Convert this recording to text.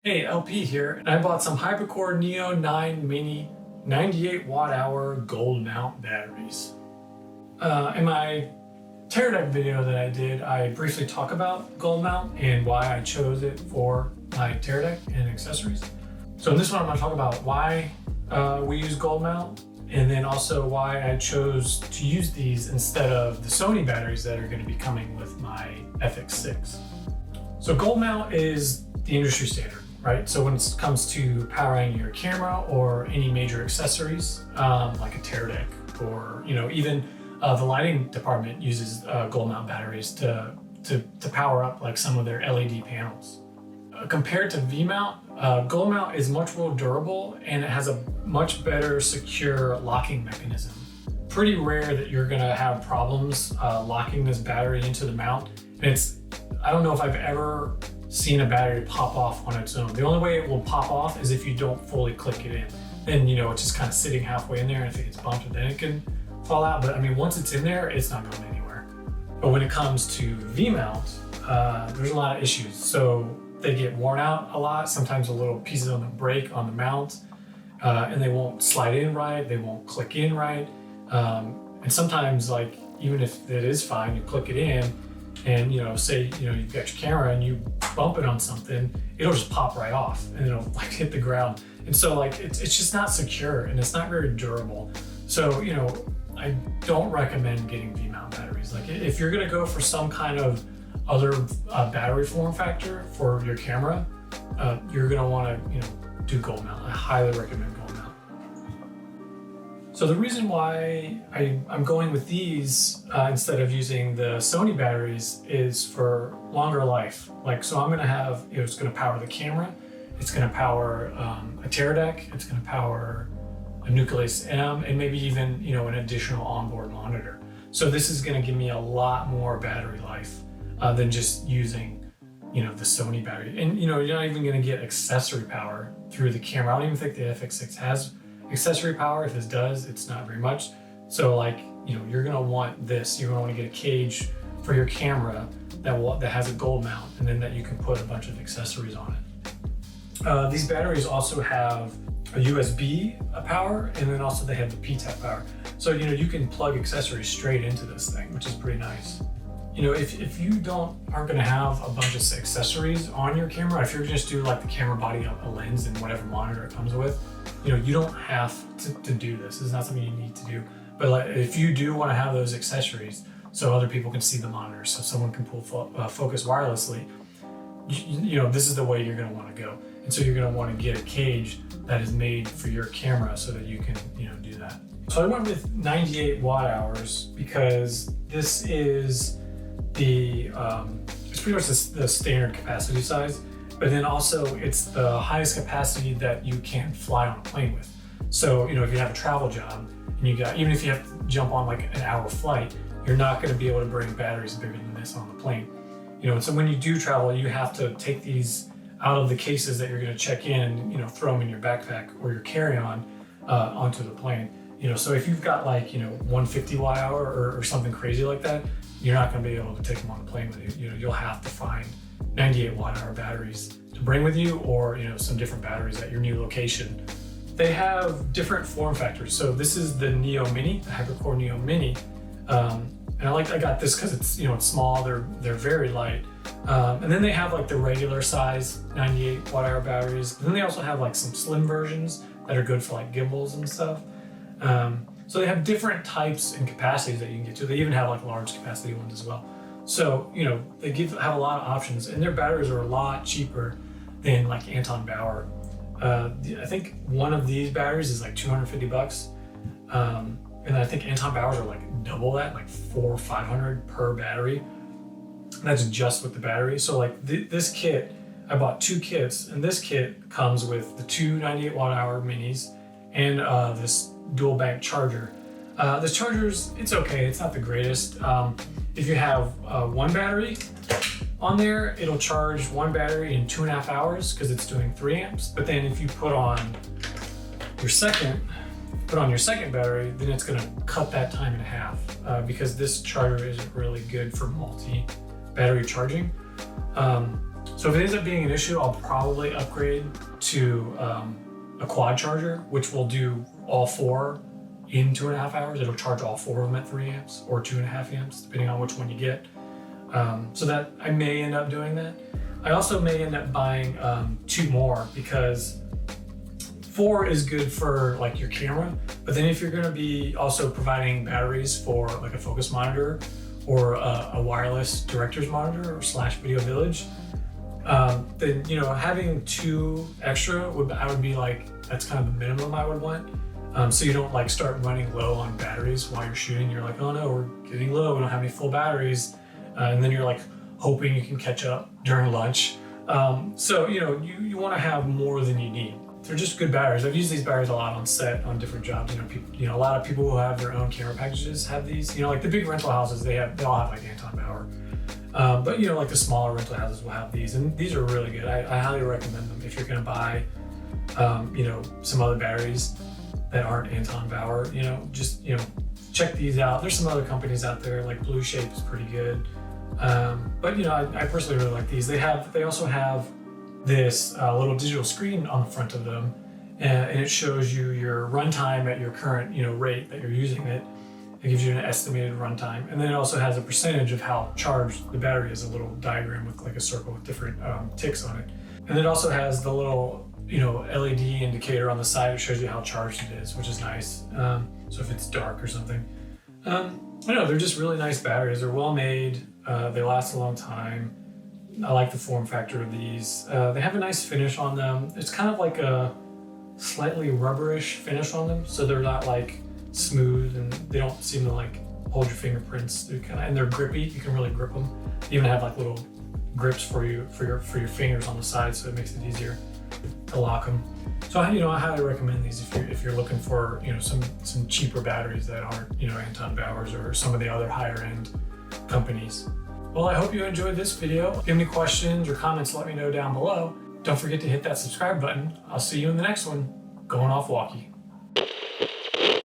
Hey, LP here, and I bought some Hypercore Neo 9 Mini 98 watt hour gold mount batteries. In my teardown video that I did, I briefly talk about gold mount and why I chose it for my tear deck and accessories. So in this one, I'm going to talk about why we use gold mount, and then also why I chose to use these instead of the Sony batteries that are going to be coming with my FX6. So gold mount is the industry standard, right? So when it comes to powering your camera or any major accessories, like a tear deck, or even the lighting department uses gold mount batteries to power up like some of their LED panels. Compared to VMount, gold mount is much more durable and it has a much better secure locking mechanism. Pretty rare that you're gonna have problems locking this battery into the mount. And I don't know if I've ever seen a battery pop off on its own. The only way it will pop off is if you don't fully click it in. Then it's just kind of sitting halfway in there, and if it gets bumped, then it can fall out. But I mean, once it's in there, it's not going anywhere. But when it comes to V-mount, there's a lot of issues. So they get worn out a lot. Sometimes the little pieces on the break on the mount, and they won't slide in right. They won't click in right. And sometimes, like, even if it is fine, you click it in, and say you've got your camera and you bump it on something, it'll just pop right off and it'll like hit the ground. And so like it's just not secure and it's not very durable. So I don't recommend getting V-mount batteries. Like if you're gonna go for some kind of other battery form factor for your camera, you're gonna want to do gold mount. I highly recommend gold mount. So the reason why I'm going with these instead of using the Sony batteries is for longer life. So I'm gonna have, it's gonna power the camera, it's gonna power a tear deck, it's gonna power a Nucleus M, and maybe even an additional onboard monitor. So this is gonna give me a lot more battery life than just using the Sony battery. And you're not even gonna get accessory power through the camera. I don't even think the FX6 has accessory power. If it does, it's not very much. So you're gonna want this. You're gonna want to get a cage for your camera that has a gold mount, and then that you can put a bunch of accessories on it. These batteries also have a USB power, and then also they have the P-type power. So you can plug accessories straight into this thing, which is pretty nice. If you aren't gonna have a bunch of accessories on your camera, if you're just do like the camera body, a lens, and whatever monitor it comes with, you don't have to do this. It's not something you need to do. But if you do want to have those accessories, so other people can see the monitor, so someone can pull focus wirelessly, this is the way you're going to want to go. And so you're going to want to get a cage that is made for your camera so that you can do that. So I went with 98 watt hours because this is it's pretty much the standard capacity size. But then also it's the highest capacity that you can fly on a plane with. So, if you have a travel job and even if you have to jump on like an hour flight, you're not going to be able to bring batteries bigger than this on the plane. And so when you do travel, you have to take these out of the cases that you're going to check in and, throw them in your backpack or your carry-on onto the plane. So if you've got 150 watt hour or something crazy like that, you're not going to be able to take them on the plane with you. You'll have to find 98 watt hour batteries to bring with you, or some different batteries at your new location. They have different form factors. So this is the Neo Mini, the Hypercore Neo Mini, and I got this because it's small. They're very light, and then they have like the regular size 98 watt hour batteries. And then they also have some slim versions that are good for like gimbals and stuff. So they have different types and capacities that you can get to. They even have like large capacity ones as well. So, they have a lot of options, and their batteries are a lot cheaper than like Anton Bauer. I think one of these batteries is like $250. And I think Anton Bauer's are like double that, like $400 or $500 per battery. And that's just with the battery. So this kit, I bought two kits, and this kit comes with the two 98 watt hour minis and this dual bank charger. This charger's, it's okay. It's not the greatest. If you have one battery on there, it'll charge one battery in 2.5 hours because it's doing 3 amps. But then if you put on your second battery, then it's gonna cut that time in half because this charger isn't really good for multi-battery charging. So if it ends up being an issue, I'll probably upgrade to a quad charger, which will do all 4 in 2.5 hours. It'll charge all 4 of them at 3 amps or 2.5 amps, depending on which one you get. So that I may end up doing that. I also may end up buying 2 more, because 4 is good for like your camera, but then if you're going to be also providing batteries for like a focus monitor or a wireless director's monitor or / video village, then having 2 extra I would be like, that's kind of the minimum I would want. So you don't like start running low on batteries while you're shooting. You're like, oh no, we're getting low, we don't have any full batteries, and then you're like hoping you can catch up during lunch. So you want to have more than you need. They're just good batteries. I've used these batteries a lot on set on different jobs. A lot of people who have their own camera packages have these. Like the big rental houses, they all have like Anton Bauer. But like the smaller rental houses will have these, and these are really good. I highly recommend them if you're going to buy, some other batteries that aren't Anton Bauer. Just check these out. There's some other companies out there, like Blue Shape is pretty good. But I personally really like these. They also have this little digital screen on the front of them, and it shows you your runtime at your current rate that you're using it. It gives you an estimated runtime, and then it also has a percentage of how charged the battery is, a little diagram with like a circle with different ticks on it. And it also has the little LED indicator on the side. It shows you how charged it is, which is nice. So if it's dark or something. I know they're just really nice batteries. They're well made. They last a long time. I like the form factor of these. They have a nice finish on them. It's kind of like a slightly rubberish finish on them, so they're not like smooth, and they don't seem to like hold your fingerprints. And they're grippy. You can really grip them. They even have like little grips for your fingers on the side, so it makes it easier to lock them. So I highly recommend these if you're looking for some cheaper batteries that aren't Anton Bauer's or some of the other higher end companies. Well, I hope you enjoyed this video. If you have any questions or comments, let me know down below. Don't forget to hit that subscribe button. I'll see you in the next one. Going off walkie.